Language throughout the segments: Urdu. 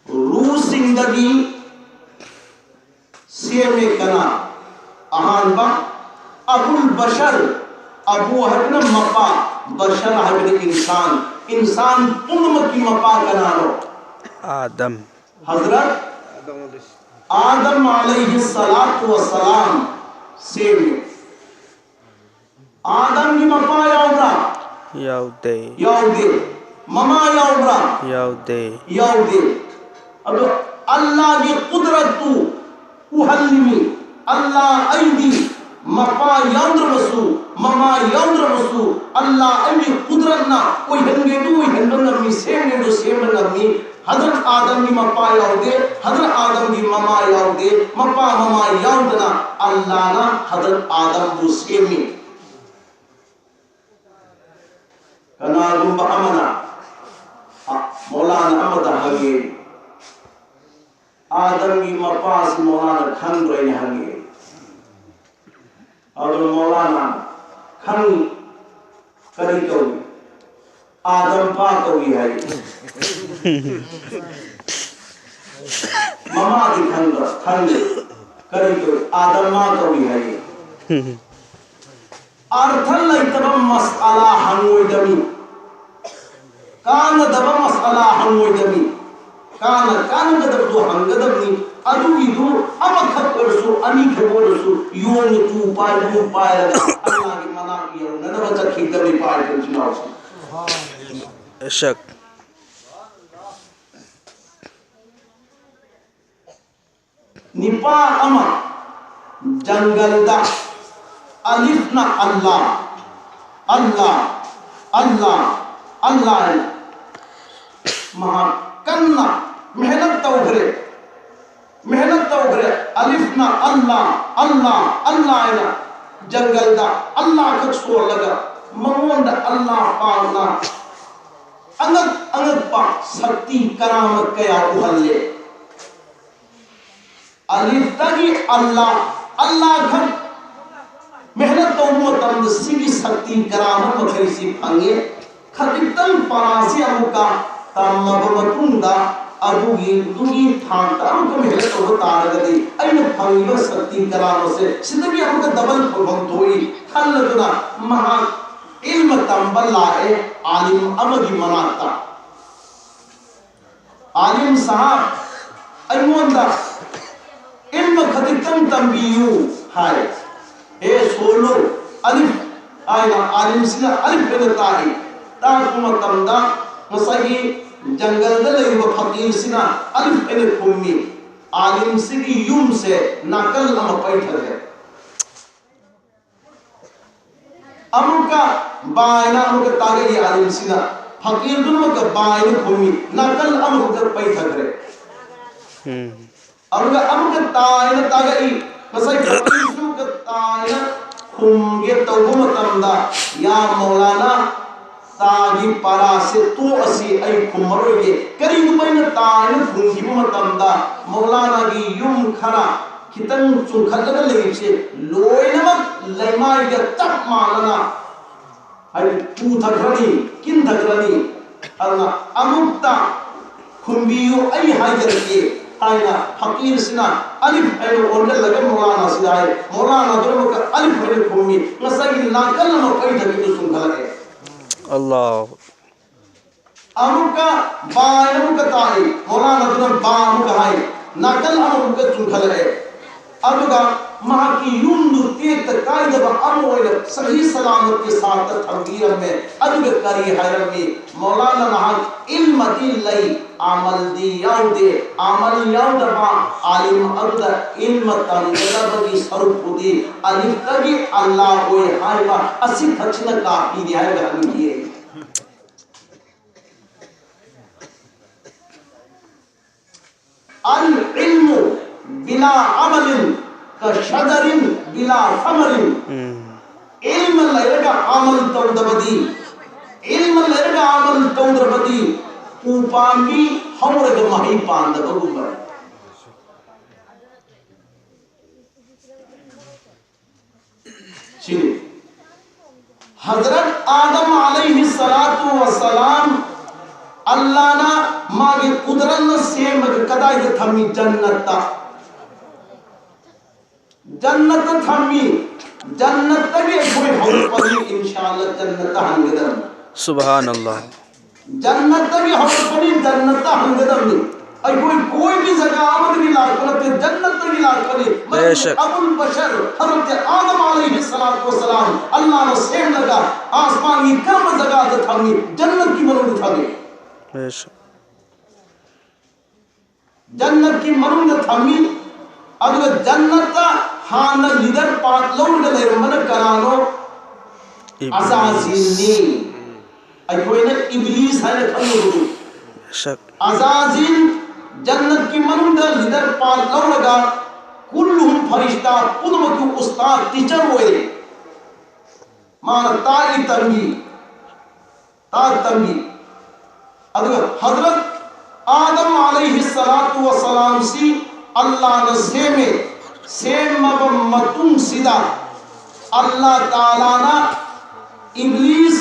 روسندگی سیمے کنا اہان با ابو البشر ابو حبن مپا بشر حبن انسان انسان کی مپا کنا رو آدم حضرت آدم علیہ السلام سیمے آدم کی مپا یاؤبرا یاؤدے مما یاؤبرا یاؤدے اب اللہ کی قدرت تو احلمی اللہ ایدی مپا یاؤدر وسو مما یاؤدر وسو اللہ ایدی قدرتنا کوئی ہنگے دو کوئی ہنگے نمی سیمے دو سیمے نمی حضرت آدم کی مپا یاؤدے حضرت آدم کی مما یاؤدے مپا مما یاؤدنا اللہ نا حضرت آدم دو سیمے کنارم با امنا مولانا امد ہنگے آدم کی مپاس مولانا کھن رہے ہنگے اور مولانا کھن کری کوئی آدم پاک ہوئی ہے مما کی کھن کری کوئی آدم ماں کوئی ہے آرتھل اتبا مسئلہ ہنوئی دمی کان دبا مسئلہ ہنوئی دمی کان دب دو ہنگ دبنی ادوی دو اما کھت کرسو انی کھبورسو یون تو پائے اللہ کی منع کیا انہوں نے بچہ کھیتا بھی پائے کرچنا اسے شک نپا اما جنگل دا الفنا اللہ اللہ اللہ اللہ مہا کننا محنت تو گرے الفنا اللہ اللہ اللہ جنگل دا اللہ کچھ سو لگا ممون دا اللہ پانا انگت پا سکتی کرامت کیا احلے الف تاگی اللہ اللہ گھر محنت تو موتن سیگی سکتی کرامت مکریسی پھنگے خطبتن پراسی امکا تم مبمتونگا ادوگی دوگی تھانتا امکا محنت تو بتارگا دی این پھنگی سکتی کرامت سے سندگی امکا دبل پھنگت ہوئی خلدنا مہا علم تنبل لائے عالم امگی مناتا عالم صاحب ایمون دا علم خطبتن تنبیو ہائے اے سولو الف آئینا عالم سینا الف بنتا ہے تاکم تمدا مساہی جنگل دلے و فقیر سینا الف بن کمی عالم سیگی یوم سے ناکل اما پیٹھر ہے امکا بائنا امکا تاگئی عالم سینا فقیر دنوں کا بائنا کمی ناکل اما پیٹھر ہے امکا تائنا تاگئی مساہی فقیر دنوں کا تائنا کھنگے توبہ تمدا یا مولانا تاگی پارا سے تو اسی ای کھمروگے کری دبائن تائنا کھنگی بمتمدا مولانا کی یوم کھنا کتن چنکھل لگا لگی چھے لوئی نمک لیمائی گا تک ماننا ای تو تھکرنی کن تھکرنی امکتا کھنبیو ای حاجر کے آئینا حقیر سنا الف اینو اونڈر لگے مولانا سدائے مولانا درمو کا الف اینو کھومی نسائی ناکل نمو کئی دھگی تو سنکھا لگے اللہ امکا با اینو کا تائی مولانا درم با امکا ہائی ناکل امکا کا سنکھا لگے ابگا مہا کی یوندو تیت قائد با اموئل صحیح سلامت کے ساتھ تنگیر میں ادب کری حیرم میں مولانا مہا علم دی لئی عمل دی یاو دے عمل یاو دبا عالم ابدا علم تنگیر بگی سرپ دی علیف تگی اللہ ہوئے حائبہ اسی تھچنا کافی دی ہے گھر کیے العلم بلا عمل كشجر بلا ثمر علم لرگا عمل تودبدی علم لرگا عمل تودبدی اوپانگی ہمرگ مہی پاند بگوبر چلی حضرت آدم علیہ السلام Allah na magi kudran na same kadai da thami jannata thami jannata ge koi hol pari inshallah jannata hangedam Subhanallah. jannata ge hol pari jannata hangedam ni ai koi bhi jagah amad gi la kolate jannata gi la kali abul bashar hazrat adam alayhi salatu wassalam Allah na same laga asman ki kam jagah da thami jannat ki manu thami jannat ki manu thami aduga jannata hana lidar pat lawda lermana karano azazil ni ai koina iblis hana khamu azazil jannat ki manu da lidar pat lawda kulluhum farishta kudumatu ustad teacher hoye mana ta'i tangi aduga hazrat adam alayhi salatu wassalam si Allah na same matum sida Allah taala na iblis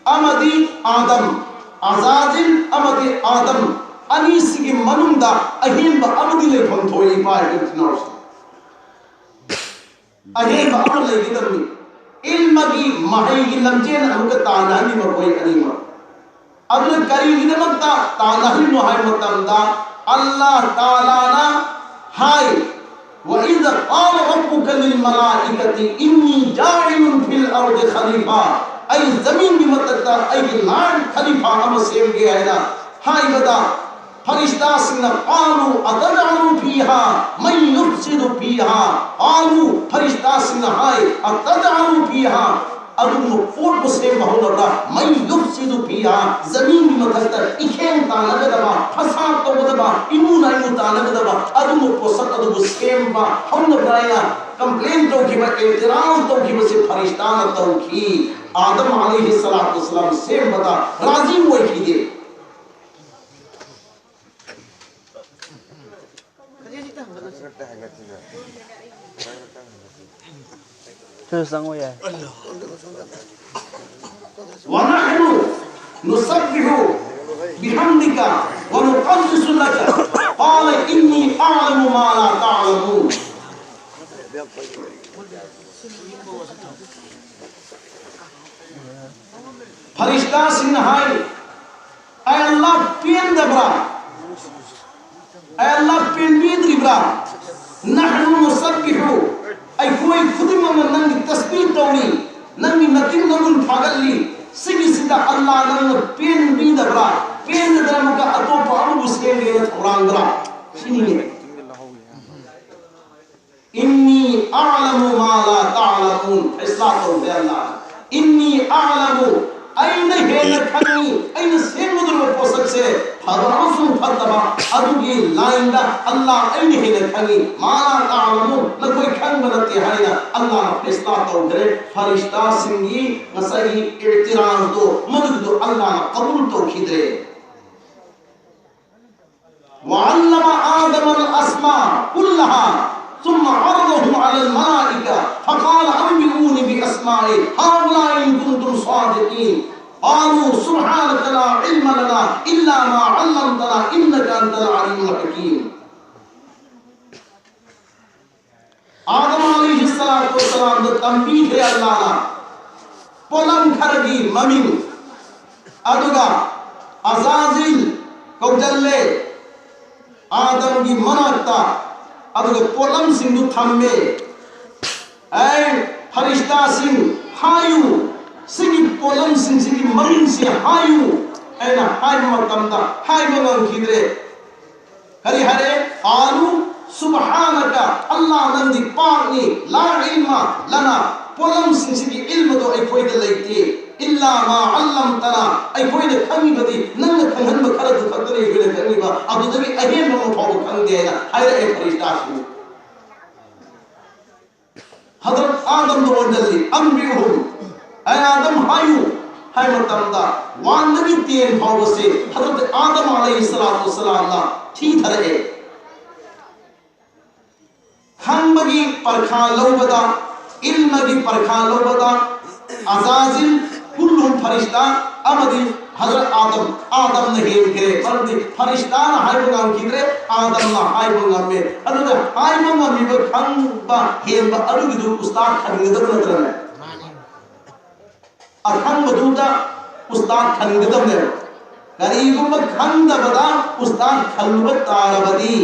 amadi adam azazil amadi adam anis ki manunda ahim ba amadi le phon thoi pa itnos ahim ba amadi le gidam ilmagi mahi lamjen amka taana ni ma koi anima adul kari gidamta taana hi no hay matamda Allah taala na hay وَإِذَا قَالَ رَبُّكَ لِلْمَلَائِكَةِ إِنِّي جَاعِلٌ فِي الْأَرْضِ خَلِيفَةً أي زمین بھی متتا أي لارڈ خلیفہ ہم سیم گیا ہے نا ہائی بدا فرشتہ سنہ قالوا أتجعل فيها من يفسد فيها قالوا فرشتہ سنہ ہائی أتجعل فيها ادم فوٹ مسلم بہن اللہ من يفسد فيها زمین بھی متتا اکھین تانا گدبا فساد تو گدبا انو نائنو تانا گدبا ادم پوسط ادم سکیم با ہم نبرایا کمپلین تو کی با اعتراض تو کی با سے فرشتان تو کی آدم علیہ السلام سیم بدا راضی ہوئی کی دے وَنَحْنُ نُسَبِّحُ بِحَمْدِكَ وَنُقَدِّسُ لَكَ قَالَ إِنِّي أَعْلَمُ مَا لَا تَعْلَمُونَ فرشتہ سنہائی اے اللہ پین دبرا اے اللہ پین بید ربرا نحن نسبحو اے کوئی خودی من ننگی تسبیح توڑی ننگی نتیم ننگن پاگلی سگی سیدہ اللہ ننگ پین بید دبرا پین دبرا مکا اتو پا ابو بسکیم گیرت قرآن درا سنینے انی اعلم ما لا تعلمون اصلاح تو بے اللہ انی اعلم این ہیل کھنی این سین مدر و پوسک سے فراسو فتبا ادوگی لائندہ اللہ این ہیل کھنی مالا تعلمو لکوئی کھن بنتی ہے اللہ فیصلہ تو کرے فرشتہ سنگی نسائی اعتراض دو مدد دو اللہ قبول تو کھدرے وعلم آدم الاسماء كلها ثم عرضهم على الملائكة فقال أنبئوني بأسماء هؤلاء إن كنتم صادقين قالوا سبحانك لا علم لنا إلا ما علمتنا إنك أنت العليم الحكيم آدم علیہ السلام نے تنبیہ ہے اللہ نا پولم کھرگی ممین ادگا عزازل کو جلے آدم کی مناتا ادھر پولم سنگھ تھمے اے فرشتہ سنگھ ہائیو سنگھ پولم سنگھ سنگھ مرین سے ہائیو اے نا ہائی مرتمدہ ہائی مگن کھیدرے ہری ہرے آلو سبحانکا اللہ نندی پاکنی لا علم لنا پولم سنگھ سنگھ علم دو اے کوئی دے لیتی إلا ما علمتنا أي كوينة كمي بدي نن كمن بكرة تقدري كوينة كمي با أبو دبي أهين من مفعول كم دينا هاي رأي فريشتاشو حضرت آدم دوردلي أنبيهم أي آدم هايو هاي مرتمدا وان نبي تين فاو سے حضرت آدم علیہ السلام نا تھی تھرے ہم بگی پرکھان لو بدا علم بگی پرکھان لو بدا عزازل كلهم فرشتہ امدی حضرت آدم نے ہیم کرے فرد فرشتان ہائی بنام کی کرے آدم نہ ہائی بنام میں حضرت ہائی بنام میں کھنگ با ہیم با ادو کی دو استاد کھنگ دم نترن ہے کھنگ بدوتا استاد کھنگ دم نے قریبوں میں کھنگ بدا استاد کھنگ تارا بدی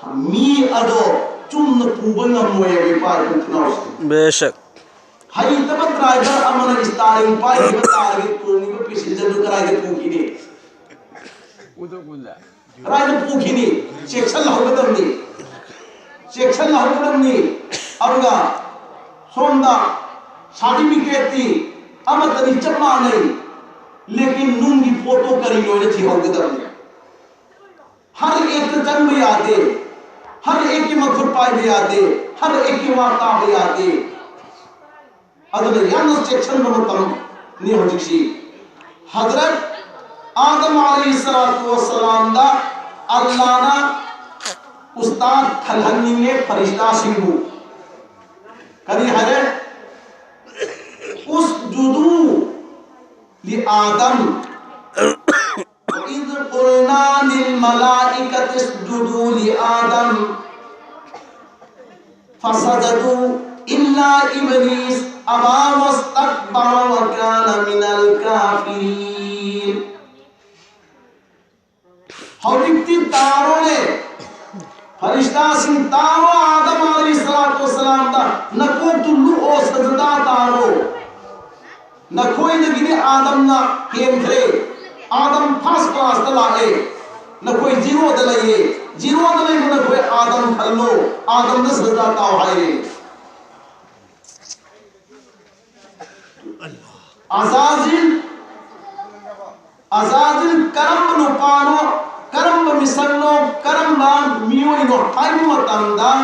می ادو چون پوبن موئے بھی پائے کنتنا اس کی بے شک ہائی تب ڈرائیور امن استارنگ پائے بتا رہے کرنی کو پیسے جلو کرائے گے پوکی نہیں کرائے گے پوکی نہیں سیکشن لاؤ گدم نہیں سیکشن لاؤ گدم نہیں اب گا سوندہ سارٹیفکیٹ تھی اما تنی چپا نہیں لیکن نونگی فوٹو کری ہوئے تھی ہو گدم نہیں ہر ایک جنگ بھی آتے ہر ایک کی مغفر پائے بھی آتے ہر ایک کی واقع بھی آتے ادھر یانس سیکشن میں مطلب نہیں ہو جکشی حضرت آدم علیہ السلام دا اللہ نا استاد تھلہنی میں فرشتہ سنگو کدی حضرت اس جدو لی آدم وَإِذْ قُلْنَا لِلْمَلَائِكَةِ اسْجُدُوا لِآدَمَ فَسَجَدُوا إِلَّا إِبْلِيسَ أَبَى وَاسْتَكْبَرَ وَكَانَ مِنَ الْكَافِرِينَ حضرتی تاروں نے فرشتہ سن تاروں آدم علیہ السلام دا نکو تلو او سجدہ تارو نکوئی نگینے آدم نا کیم کرے آدم فرسٹ کلاس دلائے نہ کوئی زیرو دلائے زیرو دلائے نہ کوئی آدم کھلو آدم نے سجدہ تاوہائے عزازل کرم نو پانو کرم مسنو کرم بان میوئی نو حائم تندہ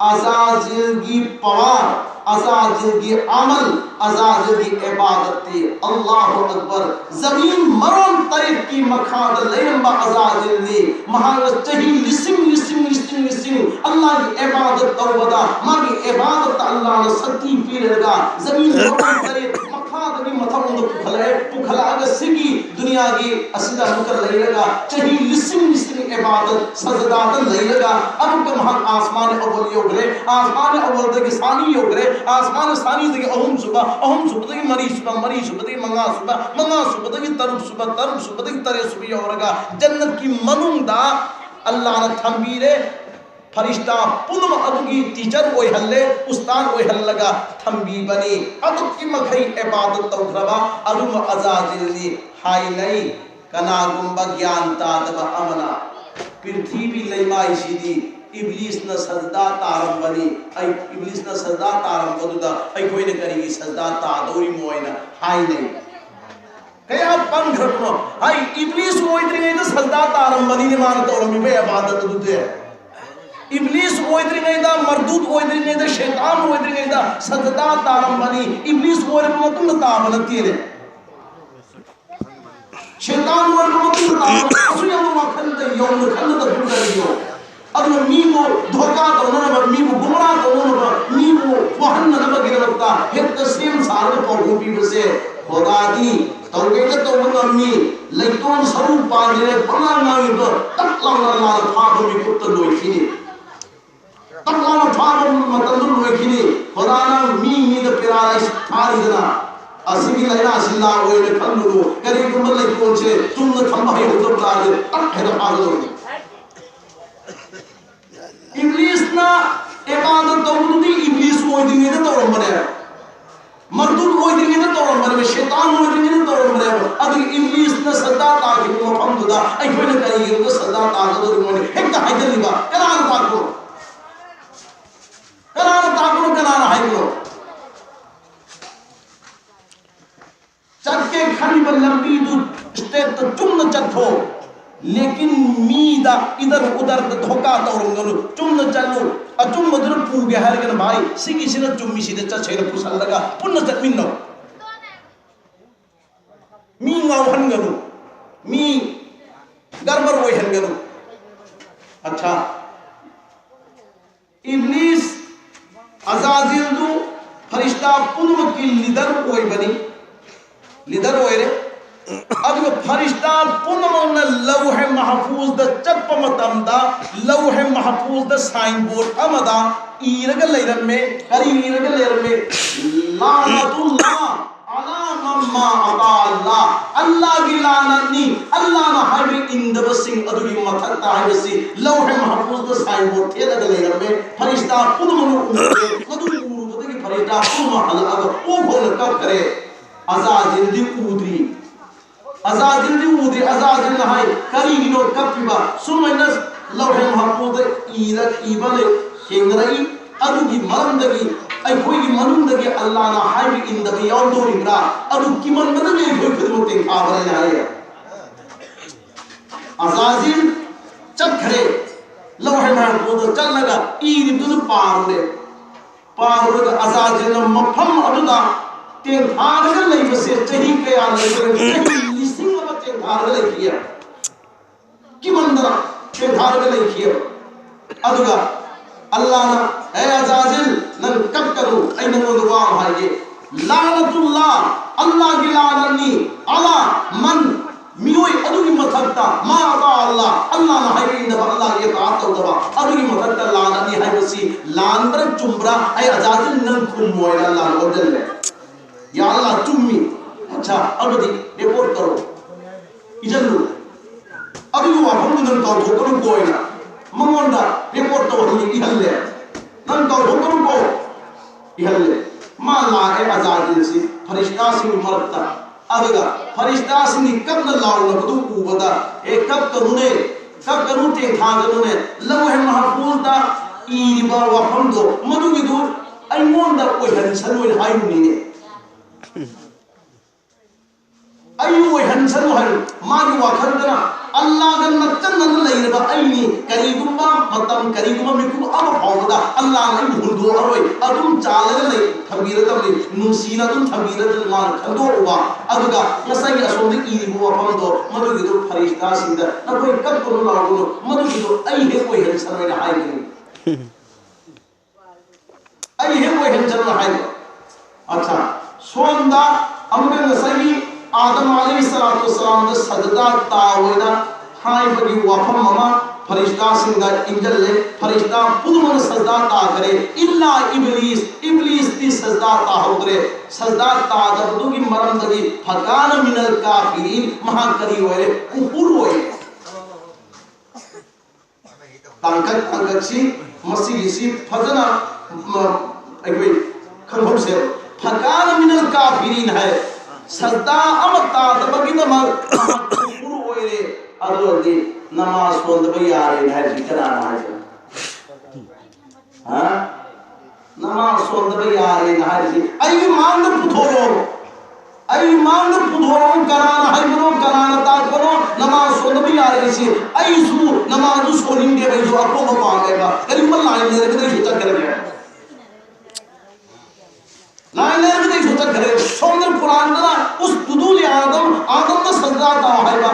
عزازل کی پوار عزازل کی عمل عزازل کی عبادت تی اللہ اکبر زمین مرون طریق کی مکھاد لیم با عزازل لی مہارت چہی لسنگ اللہ کی عبادت توبدا ماں عبادت اللہ نے ستی پیر لگا زمین مرون طریق مکھاد بھی مطلب اندر پکھلے اگر سگی دنیا کی اسیدہ مکر لئی لگا چہی لسنگ عبادت سجدات لئی لگا اب کہ مہان آسمان اول یو گرے آسمان اول دے ثانی یو گرے آسمان ثانی دے اہم صبح دے مری صبح دے منگا صبح دے ترب صبح دے ترے صبح یو رگا جنت کی منون دا اللہ نے تھمبیرے فرشتہ پنم ادگی ٹیچر کوئی حلے استاد کوئی حل لگا تھمبی بنی ادب کی مکھئی عبادت توکھربا ادم عزازلی ہائی نہیں کنا گمبا گیان تادب امنا پرتھی بھی لیمائی شیدی ابلیس نہ سجدہ تارم بنی ابلیس نہ سجدہ تارم بدودا کوئی نہ کری گی سجدہ تادوری موئینا ہائی نہیں کیا پن گھٹنو ہائی ابلیس وہ ادری نہیں دا سجدہ تارم بنی نے مانتا اور ہمیں عبادت دوتے ہیں ابلیس وہ ادری نہیں دا مردود وہ ادری نہیں دا شیطان وہ ادری نہیں دا سجدہ تارم بنی ابلیس وہ ادری نہیں دا تابنتی ہے شیطان وہ ادری نہیں دا تابنتی ہے اسو کھلد یوم کھلد دھوکہ لیو ادو میمو دھوکہ تو نہ میمو گمراہ تو نہ میمو وہن نہ گرفتا ہے تسلیم سارے پرگو پیو سے خدا دی تو گئے تو امی لیکن سرو پاجے بنا نہ تو تک اللہ تھاب میں کت لوئی کھینی تک اللہ تھاب متن لوئی کھینی خدا نہ می دا پیارا اس تھاری دنا اسی لینا اسی اللہ ہوئے نے پھلو کرے گمل لے پہنچے تم نے تھمبائی ہو تو دار تک ہے پاگل ابلیس نا عبادت توڑی ابلیس کوئی دن نہیں توڑ مرے مردود کوئی دن نہیں توڑ مرے شیطان کوئی دن نہیں توڑ مرے اگر ابلیس نا صدا تاکہ وہ فهم دا ای کوئی نہ کہیں گے وہ صدا تاکہ دور میں ایک تا حیدر لیبا کنان تاکو کنان حیدر چک کے کھنی پر لمبی دو اسٹیٹ تو چم نہ چکھو لیکن میدہ ادھر ادھر دھوکہ توڑنگلو چم نہ چلو چم مدر پوگے ہر گن بھائی سیگی سینا چمی سیدھے چچھے نہ پوسل لگا پن نہ چک منو می ناو ہنگلو می گربر ہوئی ہنگلو اچھا ابلیس عزازیل دو فرشتہ پنو کی لیدر ہوئی بنی لیدر ہوئی رے اب aduga farishta punamna lawh mahfuz da chatpa matamda lawh mahfuz da signboard amada iraga leiramme kari iraga leiramme lanatullah ala mamma ata Allah gi lanani Allah na haibi indaba sing adugi mathakta haibasi lawh mahfuz da signboard thelaga leiramme farishta punamna umre adu urudagi farishta punama halaga o bol ka kare azazil di udri azazil na hai kari gino kapiba sumaynas lawh mahfuz ira ibale hengrai adugi marandagi ai koi gi manundagi Allah na haibi indabi yawdori gra adu kiman madagi koi khidmate khabare na hai azazil chakhre lawh mahfuz challaga iri du parle azazil na mafam aduda ten tharaga leibase chahi kaya leibase lising ama ten tharaga leikiya kimandara ten tharaga leikiya aduga Allah na ay azazil nan kakkaru aina modwa haye lanatullah Allah gi lanani ala man miyoi adugi mathakta ma ata Allah na haye inda Allah ye taata udaba adugi mathakta lanani haybasi landra chumbra ay azazil nan khummoy Allah odelle ya Allah tummi acha abadi report karo ijannu adugi wa hamdunan ka thokru koina mangonda report to holi ihalle nan ka thokru ko ihalle ma la e azadil si farishta si marta aduga farishta si kab na law na budu ubada e kab kanu te thaganune lawh mahfuz da iriba wa hamdo madugi du ai monda ko hansan oi hayuni ne ayu hansan har magi wakhandana Allah gan mattan nan leirba aini karigumba matam karigumba mikum aba phawda Allah nai hundu aroi adum chalaga lei thabiratam le nusina dum thabiratam man khando uba aduga masai asomde iribu apamdo madugi do farishta sinda na koi kab ko lawo madugi do ai he koi hansan na hai ni ai he koi hansan na hai acha sonda amre nasai Adam alayhi salatu wasalam da sajda tawida hai bagi wafam mama farishta singa injalle farishta pudman sajda ta kare illa iblis ti sajda ta hogre sajda ta dabdugi marandagi fakana minal kafirin mahakari hoye kufur hoye tangkat si masih si fazana agoi khanhom se fakana minal kafirin hai sajda amata dabagi namar kufur hoye adodi namaz pondba yare hai jikana hai ha namaz pondba yare hai ji ai mand puthoro karana hai bro karana ta kono namaz pondba yare si ai su namaz su linde bai jo apko ko paega kalimba line mere ke socha kare line mere ke socha kare somne quran na us dudul adam na sajda ta hai ba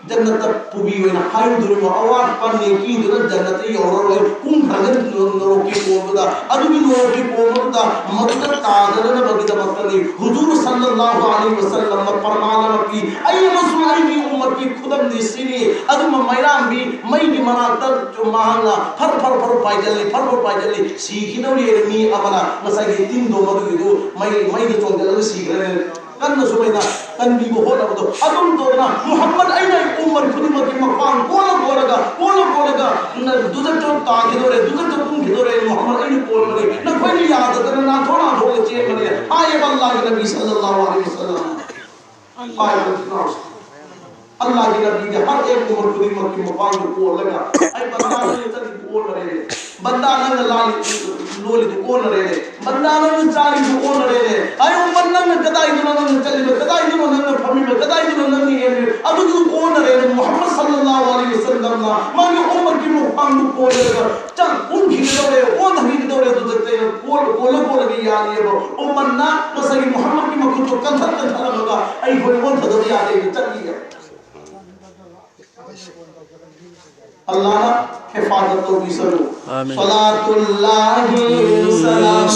جنت پوبی وینا ہائی دور اوار پنے کی دور جنت یورو کون بھگن نروکی کومدا ادوی نروکی کومدا مدد تادرن بگید مکلی حضور صلی اللہ علیہ وسلم فرمانا کی ای رسول ای امت کی خدم دیسینی ادو میرام بھی مئی کی مناتر جو مہانا پھر پائی جلی سیکھی دوری ارمی امنا مسائی تین دو مدو دو مئی نے چون جلد سیکھ رہے کن سمینا کن بھی کو ہونا بدو ادم دورنا محمد اینا عمر خدمت مقام کولا گا دوزر چون تاکی دورے دوزر چون تم کی دورے محمد اینا کول منے نہ کوئی نہیں یاد کرنا نہ تھوڑا دھوگے چیئے منے آئے اللہ کے نبی صلی اللہ علیہ وسلم اللہ کے نبی کے ہر ایک عمر خدمت کی مقام کو کول لگا اے بندہ نے چلی کول رہے بندہ نہ لالی لولی تو کون رہے بندہ نہ چالی تو کون رہے آئے بندہ نہ کدائی دنوں نہ چلی کدائی دنوں نہ پھمی کدائی دنوں نہ نہیں اب تو کون رہے محمد صلی اللہ علیہ وسلم نا ماں عمر کی مقام کو کول لگا چل ان کی دورے اون ہی دورے تو دیتے ہیں کول کی یاد ہے وہ عمر نہ مسئی محمد کی مقام تو کنتھر لگا ائی کوئی اون تھدی آتے چل گیا اللہ حفاظت تو بھی سلو صلاة اللہ سلام